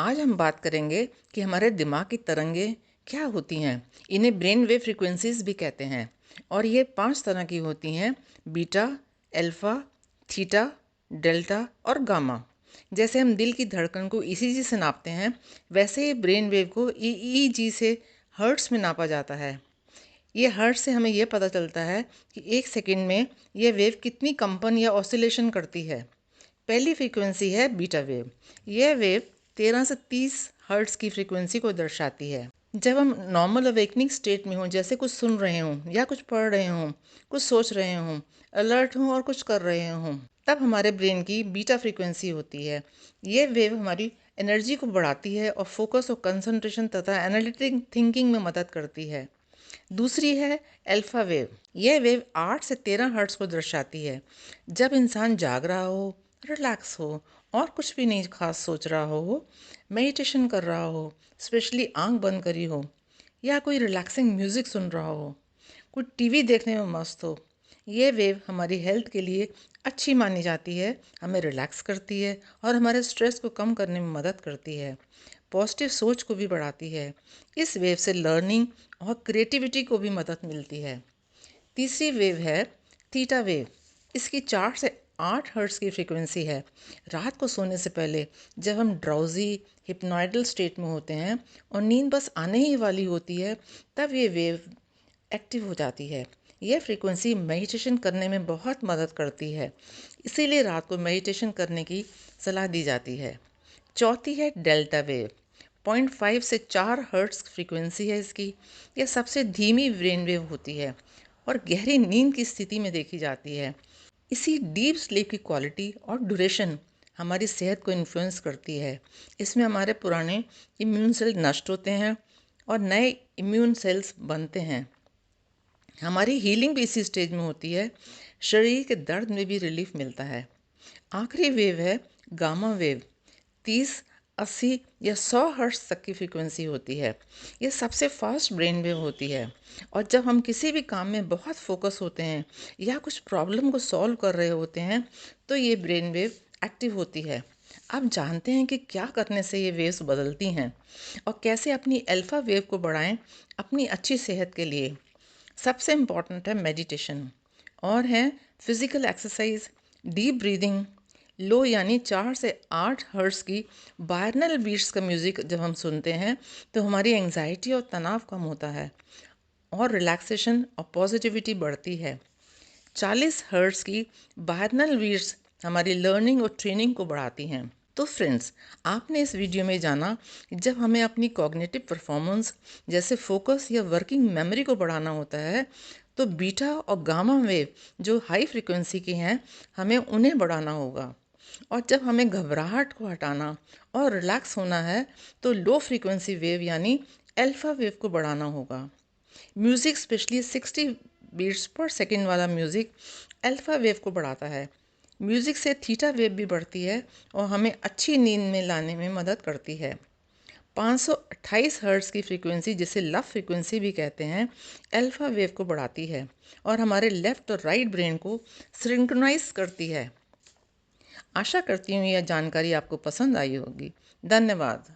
आज हम बात करेंगे कि हमारे दिमाग की तरंगें क्या होती हैं। इन्हें ब्रेन वेव फ्रीक्वेंसीज भी कहते हैं और ये 5 तरह की होती हैं: बीटा, अल्फा, थीटा, डेल्टा और गामा। जैसे हम दिल की धड़कन को ईसीजी से नापते हैं, वैसे ही ब्रेन वेव को ईईजी से हर्ट्स में नापा जाता है। ये हर्ट्स से हमें यह पता चलता है कि एक सेकंड में यह वेव कितनी कंपन या ऑसिलेशन करती है। पहली फ्रीक्वेंसी है बीटा वेव। यह वेव 13 से 30 हर्ट्ज की फ्रीक्वेंसी को दर्शाती है। जब हम नॉर्मल अवेकनिंग स्टेट में हों, जैसे कुछ सुन रहे हों या कुछ पढ़ रहे हों, कुछ सोच रहे हों, अलर्ट हों और कुछ कर रहे हों, तब हमारे ब्रेन की बीटा फ्रीक्वेंसी होती है। ये वेव हमारी एनर्जी को बढ़ाती है और फोकस और कंसंट्रेशन तथा एनालिटिक थिंकिंग में मदद करती है। दूसरी है अल्फा वेव। यह वेव 8 से 13 हर्ट्ज को दर्शाती है। जब इंसान जाग रहा हो, रिलैक्स हो और कुछ भी नहीं खास सोच रहा हो, मेडिटेशन कर रहा हो, स्पेशली आंख बंद करी हो या कोई रिलैक्सिंग म्यूज़िक सुन रहा हो, कुछ टीवी देखने में मस्त हो, ये वेव हमारी हेल्थ के लिए अच्छी मानी जाती है। हमें रिलैक्स करती है और हमारे स्ट्रेस को कम करने में मदद करती है। पॉजिटिव सोच को भी बढ़ाती है। इस वेव से लर्निंग और क्रिएटिविटी को भी मदद मिलती है। तीसरी वेव है थीटा वेव। इसकी 4 से 8 हर्ट्ज की फ्रीक्वेंसी है। रात को सोने से पहले जब हम ड्राउजी हिप्नोइडल स्टेट में होते हैं और नींद बस आने ही वाली होती है, तब ये वेव एक्टिव हो जाती है। यह फ्रीक्वेंसी मेडिटेशन करने में बहुत मदद करती है, इसीलिए रात को मेडिटेशन करने की सलाह दी जाती है। चौथी है डेल्टा वेव। 0.5 से 4 हर्ट्ज फ्रीक्वेंसी है इसकी। यह सबसे धीमी ब्रेन वेव होती है और गहरी नींद की स्थिति में देखी जाती है। इसी डीप स्लीप की क्वालिटी और ड्यूरेशन हमारी सेहत को इन्फ्लुएंस करती है। इसमें हमारे पुराने इम्यून सेल नष्ट होते हैं और नए इम्यून सेल्स बनते हैं। हमारी हीलिंग भी इसी स्टेज में होती है। शरीर के दर्द में भी रिलीफ मिलता है। आखिरी वेव है गामा वेव। 30, 80 या 100 हर्ट्ज तक की फ्रीक्वेंसी होती है। ये सबसे फास्ट ब्रेन वेव होती है और जब हम किसी भी काम में बहुत फोकस होते हैं या कुछ प्रॉब्लम को सॉल्व कर रहे होते हैं, तो ये ब्रेन वेव एक्टिव होती है। अब जानते हैं कि क्या करने से ये वेव्स बदलती हैं और कैसे अपनी अल्फा वेव को बढ़ाएं अपनी अच्छी सेहत के लिए। सबसे इम्पॉर्टेंट है मेडिटेशन और है फिज़िकल एक्सरसाइज, डीप ब्रीदिंग, लो यानी 4 से 8 हर्ट्ज की बायरनल बीट्स का म्यूज़िक जब हम सुनते हैं तो हमारी एंजाइटी और तनाव कम होता है और रिलैक्सेशन और पॉजिटिविटी बढ़ती है। 40 हर्ट्ज की बायरनल बीट्स हमारी लर्निंग और ट्रेनिंग को बढ़ाती हैं। तो फ्रेंड्स, आपने इस वीडियो में जाना कि जब हमें अपनी कॉग्निटिव परफॉर्मेंस जैसे फोकस या वर्किंग मेमोरी को बढ़ाना होता है, तो बीटा और गामा वेव जो हाई फ्रिक्वेंसी की हैं, हमें उन्हें बढ़ाना होगा। और जब हमें घबराहट को हटाना और रिलैक्स होना है, तो लो फ्रीक्वेंसी वेव यानी अल्फा वेव को बढ़ाना होगा। म्यूज़िक स्पेशली 60 बीट्स पर सेकेंड वाला म्यूज़िक अल्फा वेव को बढ़ाता है। म्यूज़िक से थीटा वेव भी बढ़ती है और हमें अच्छी नींद में लाने में मदद करती है। 528 हर्ट्ज की फ्रीक्वेंसी, जिसे लव फ्रीक्वेंसी भी कहते हैं, अल्फा वेव को बढ़ाती है और हमारे लेफ़्ट और राइट ब्रेन को सिंक्रोनाइज करती है। आशा करती हूँ यह जानकारी आपको पसंद आई होगी। धन्यवाद।